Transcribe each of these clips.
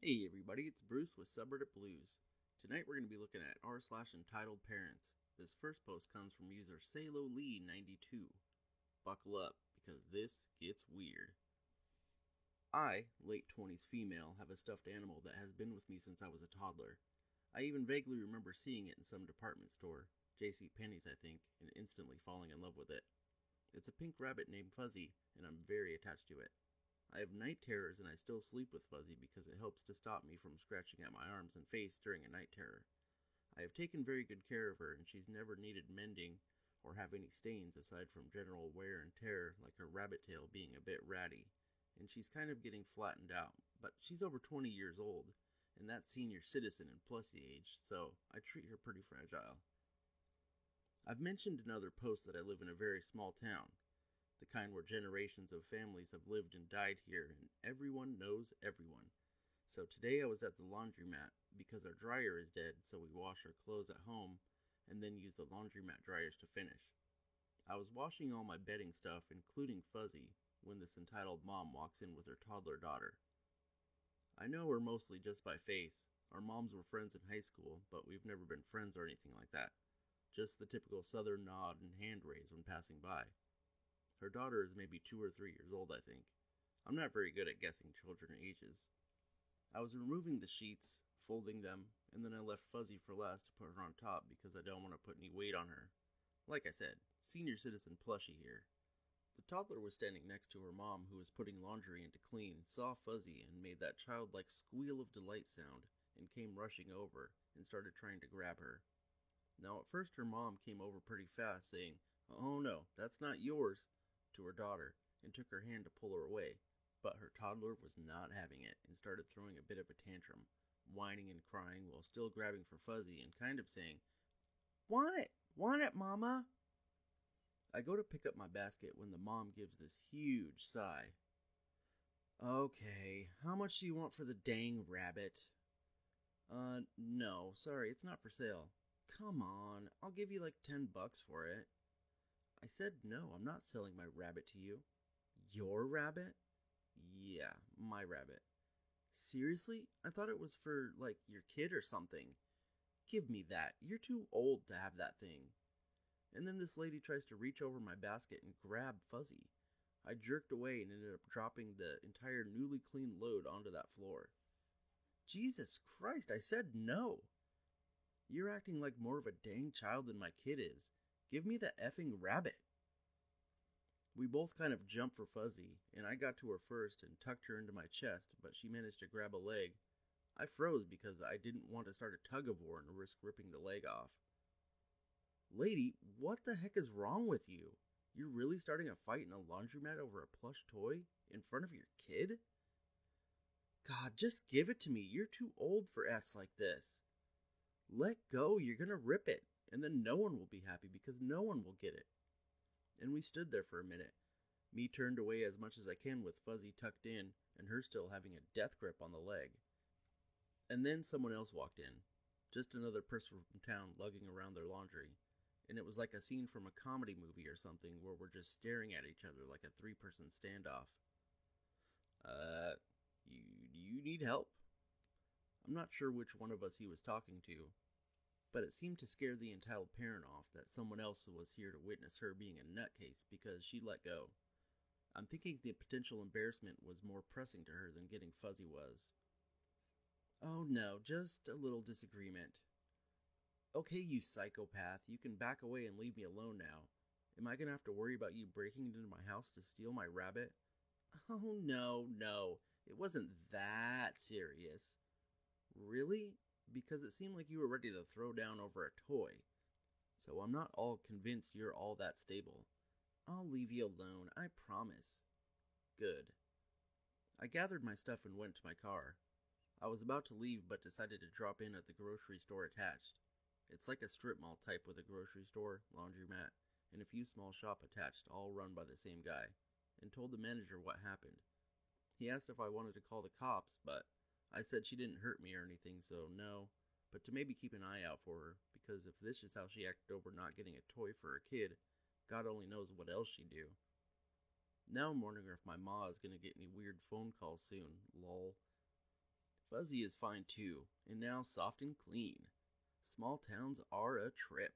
Hey everybody, it's Bruce with Subreddit Blues. Tonight we're going to be looking at r/entitled parents. This first post comes from user SaloLee92. Buckle up, because this gets weird. I, late 20s female, have a stuffed animal that has been with me since I was a toddler. I even vaguely remember seeing it in some department store, JCPenney's I think, and instantly falling in love with it. It's a pink rabbit named Fuzzy, and I'm very attached to it. I have night terrors and I still sleep with Fuzzy because it helps to stop me from scratching at my arms and face during a night terror. I have taken very good care of her and she's never needed mending or have any stains aside from general wear and tear like her rabbit tail being a bit ratty. And she's kind of getting flattened out, but she's over 20 years old and that's senior citizen and plusy age, so I treat her pretty fragile. I've mentioned in other posts that I live in a very small town. The kind where generations of families have lived and died here, and everyone knows everyone. So today I was at the laundromat because our dryer is dead, so we wash our clothes at home and then use the laundromat dryers to finish. I was washing all my bedding stuff, including Fuzzy, when this entitled mom walks in with her toddler daughter. I know her mostly just by face. Our moms were friends in high school, but we've never been friends or anything like that. Just the typical southern nod and hand raise when passing by. Her daughter is maybe 2 or 3 years old, I think. I'm not very good at guessing children ages. I was removing the sheets, folding them, and then I left Fuzzy for last to put her on top because I don't want to put any weight on her. Like I said, senior citizen plushie here. The toddler was standing next to her mom who was putting laundry in to clean, saw Fuzzy and made that childlike squeal of delight sound and came rushing over and started trying to grab her. Now at first her mom came over pretty fast saying, "Oh no, that's not yours," to her daughter and took her hand to pull her away, but her toddler was not having it and started throwing a bit of a tantrum, whining and crying while still grabbing for Fuzzy and kind of saying, want it, mama." I go to pick up my basket when the mom gives this huge sigh. "Okay, how much do you want for the dang rabbit?" No, sorry, it's not for sale." "Come on, I'll give you like $10 for it." "I said no, I'm not selling my rabbit to you." "Your rabbit?" "Yeah, my rabbit." "Seriously? I thought it was for, like, your kid or something." "Give me that. You're too old to have that thing." And then this lady tries to reach over my basket and grab Fuzzy. I jerked away and ended up dropping the entire newly cleaned load onto that floor. Jesus Christ, I said no. You're acting like more of a dang child than my kid is. Give me the effing rabbit. We both kind of jumped for Fuzzy, and I got to her first and tucked her into my chest, but she managed to grab a leg. I froze because I didn't want to start a tug of war and risk ripping the leg off. "Lady, what the heck is wrong with you? You're really starting a fight in a laundromat over a plush toy? In front of your kid?" "God, just give it to me. You're too old for S like this." "Let go, you're gonna rip it, and then no one will be happy because no one will get it." And we stood there for a minute, me turned away as much as I can with Fuzzy tucked in and her still having a death grip on the leg. And then someone else walked in, just another person from town lugging around their laundry, and it was like a scene from a comedy movie or something where we're just staring at each other like a 3-person standoff. You need help?" I'm not sure which one of us he was talking to, but it seemed to scare the entitled parent off that someone else was here to witness her being a nutcase because she let go. I'm thinking the potential embarrassment was more pressing to her than getting Fuzzy was. "Oh no, just a little disagreement." "Okay, you psychopath, you can back away and leave me alone now. Am I gonna have to worry about you breaking into my house to steal my rabbit?" "Oh no, it wasn't that serious." "Really? Because it seemed like you were ready to throw down over a toy. So I'm not all convinced you're all that stable." "I'll leave you alone, I promise." "Good." I gathered my stuff and went to my car. I was about to leave but decided to drop in at the grocery store attached. It's like a strip mall type with a grocery store, laundromat, and a few small shops attached, all run by the same guy, and told the manager what happened. He asked if I wanted to call the cops, but I said she didn't hurt me or anything, so no, but to maybe keep an eye out for her, because if this is how she acted over not getting a toy for her kid, God only knows what else she'd do. Now I'm wondering if my ma is going to get any weird phone calls soon, lol. Fuzzy is fine too, and now soft and clean. Small towns are a trip.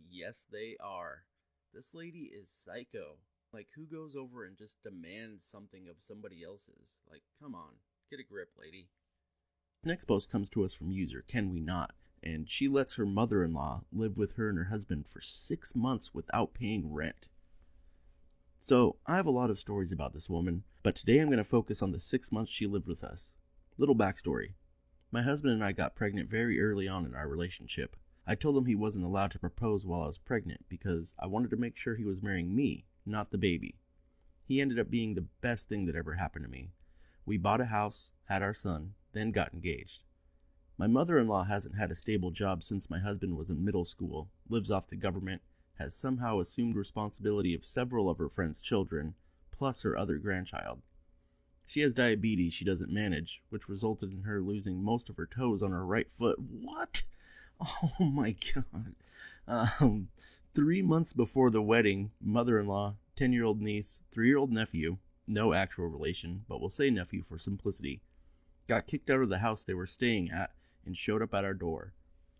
Yes, they are. This lady is psycho. Like, who goes over and just demands something of somebody else's? Like, come on, get a grip, lady. Next post comes to us from user Can We Not, and she lets her mother-in-law live with her and her husband for 6 months without paying rent. So, I have a lot of stories about this woman, but today I'm going to focus on the 6 months she lived with us. Little backstory. My husband and I got pregnant very early on in our relationship. I told him he wasn't allowed to propose while I was pregnant because I wanted to make sure he was marrying me, not the baby. He ended up being the best thing that ever happened to me. We bought a house, had our son, then got engaged. My mother-in-law hasn't had a stable job since my husband was in middle school, lives off the government, has somehow assumed responsibility of several of her friends' children, plus her other grandchild. She has diabetes she doesn't manage, which resulted in her losing most of her toes on her right foot. What? Oh my god. 3 months before the wedding, mother-in-law, 10-year-old niece, 3-year-old nephew, no actual relation, but we'll say nephew for simplicity, got kicked out of the house they were staying at and showed up at our door.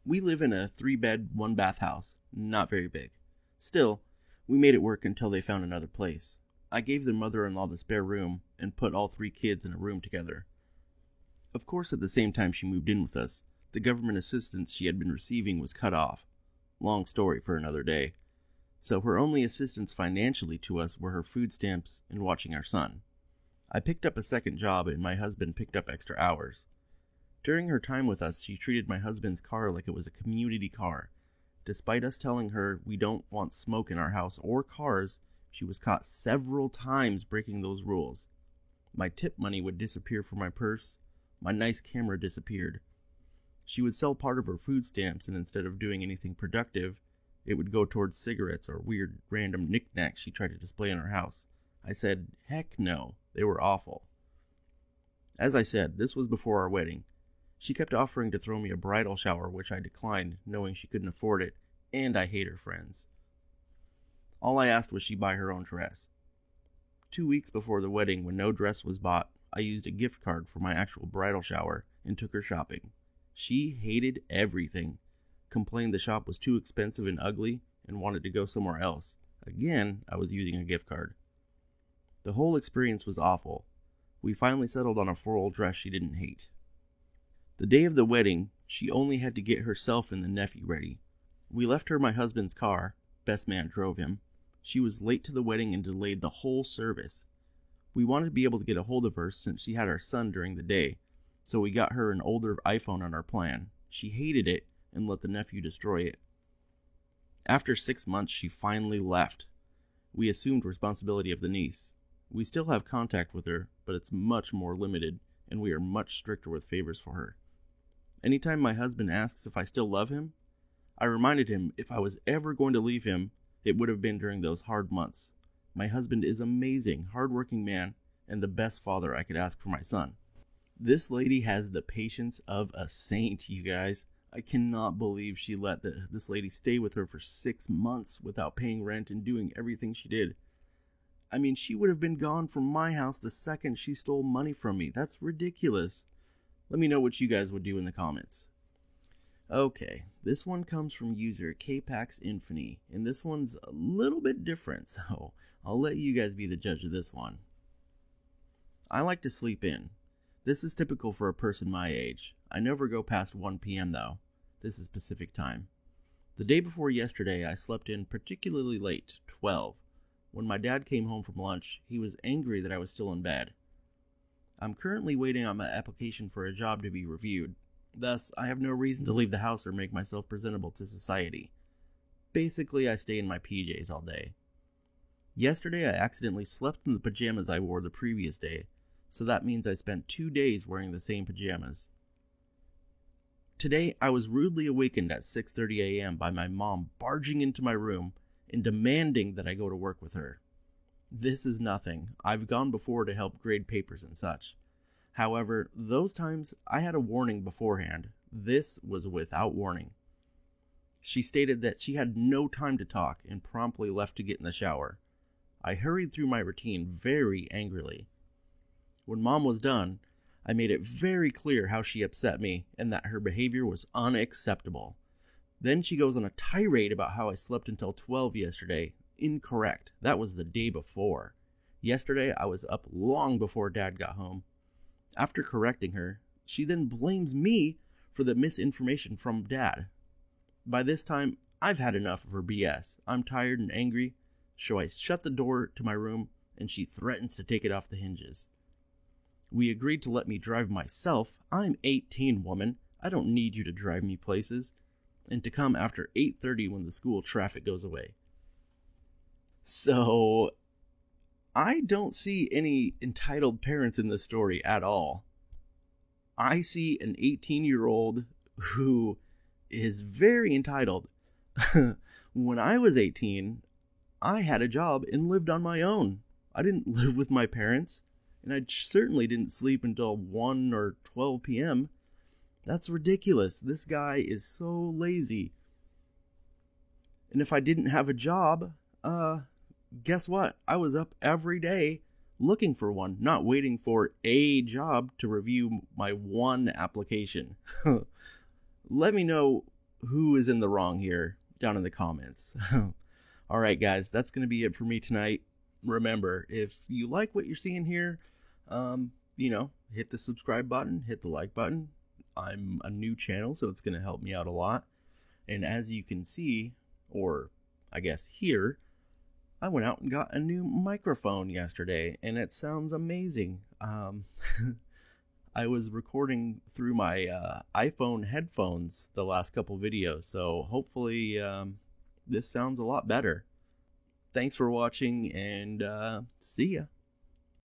We live in a 3-bed, 1-bath house, not very big. Still, we made it work until they found another place. I gave their mother-in-law the spare room and put all 3 kids in a room together. Of course, at the same time she moved in with us, the government assistance she had been receiving was cut off. Long story for another day. So her only assistance financially to us were her food stamps and watching our son. I picked up a second job and my husband picked up extra hours. During her time with us, she treated my husband's car like it was a community car. Despite us telling her we don't want smoke in our house or cars, she was caught several times breaking those rules. My tip money would disappear from my purse. My nice camera disappeared. She would sell part of her food stamps, and instead of doing anything productive, it would go towards cigarettes or weird random knickknacks she tried to display in her house. I said, heck no, they were awful. As I said, this was before our wedding. She kept offering to throw me a bridal shower, which I declined, knowing she couldn't afford it, and I hate her friends. All I asked was she buy her own dress. 2 weeks before the wedding, when no dress was bought, I used a gift card for my actual bridal shower and took her shopping. She hated everything, complained the shop was too expensive and ugly, and wanted to go somewhere else. Again, I was using a gift card. The whole experience was awful. We finally settled on a floral dress she didn't hate. The day of the wedding, she only had to get herself and the nephew ready. We left her my husband's car. Best man drove him. She was late to the wedding and delayed the whole service. We wanted to be able to get a hold of her since she had our son during the day, so we got her an older iPhone on our plan. She hated it and let the nephew destroy it. After 6 months, she finally left. We assumed responsibility of the niece. We still have contact with her, but it's much more limited, and we are much stricter with favors for her. Anytime my husband asks if I still love him, I reminded him if I was ever going to leave him, it would have been during those hard months. My husband is amazing, hardworking man, and the best father I could ask for my son. This lady has the patience of a saint, you guys. I cannot believe she let this lady stay with her for 6 months without paying rent and doing everything she did. I mean, she would have been gone from my house the second she stole money from me. That's ridiculous. Let me know what you guys would do in the comments. Okay, this one comes from user KPaxInfini, and this one's a little bit different, so I'll let you guys be the judge of this one. I like to sleep in. This is typical for a person my age. I never go past 1 p.m. though. This is Pacific time. The day before yesterday, I slept in particularly late, 12. When my dad came home from lunch, he was angry that I was still in bed. I'm currently waiting on my application for a job to be reviewed. Thus, I have no reason to leave the house or make myself presentable to society. Basically, I stay in my PJs all day. Yesterday, I accidentally slept in the pajamas I wore the previous day, so that means I spent 2 days wearing the same pajamas. Today, I was rudely awakened at 6:30 a.m. by my mom barging into my room and demanding that I go to work with her. This is nothing. I've gone before to help grade papers and such. However, those times I had a warning beforehand. This was without warning. She stated that she had no time to talk and promptly left to get in the shower. I hurried through my routine very angrily. When Mom was done, I made it very clear how she upset me and that her behavior was unacceptable. Then she goes on a tirade about how I slept until 12 yesterday. Incorrect. That was the day before. Yesterday, I was up long before Dad got home. After correcting her, she then blames me for the misinformation from Dad. By this time, I've had enough of her BS. I'm tired and angry, so I shut the door to my room, and she threatens to take it off the hinges. We agreed to let me drive myself. I'm 18, woman. I don't need you to drive me places. And to come after 8:30 when the school traffic goes away. So, I don't see any entitled parents in this story at all. I see an 18-year-old who is very entitled. When I was 18, I had a job and lived on my own. I didn't live with my parents, and I certainly didn't sleep until 1 or 12 p.m. That's ridiculous. This guy is so lazy. And if I didn't have a job, guess what? I was up every day looking for one, not waiting for a job to review my one application. Let me know who is in the wrong here down in the comments. All right, guys, that's going to be it for me tonight. Remember, if you like what you're seeing here, hit the subscribe button, hit the like button. I'm a new channel, so it's going to help me out a lot. And as you can see, or I guess hear, I went out and got a new microphone yesterday, and it sounds amazing. I was recording through my iPhone headphones the last couple videos, so hopefully this sounds a lot better. Thanks for watching, and see ya.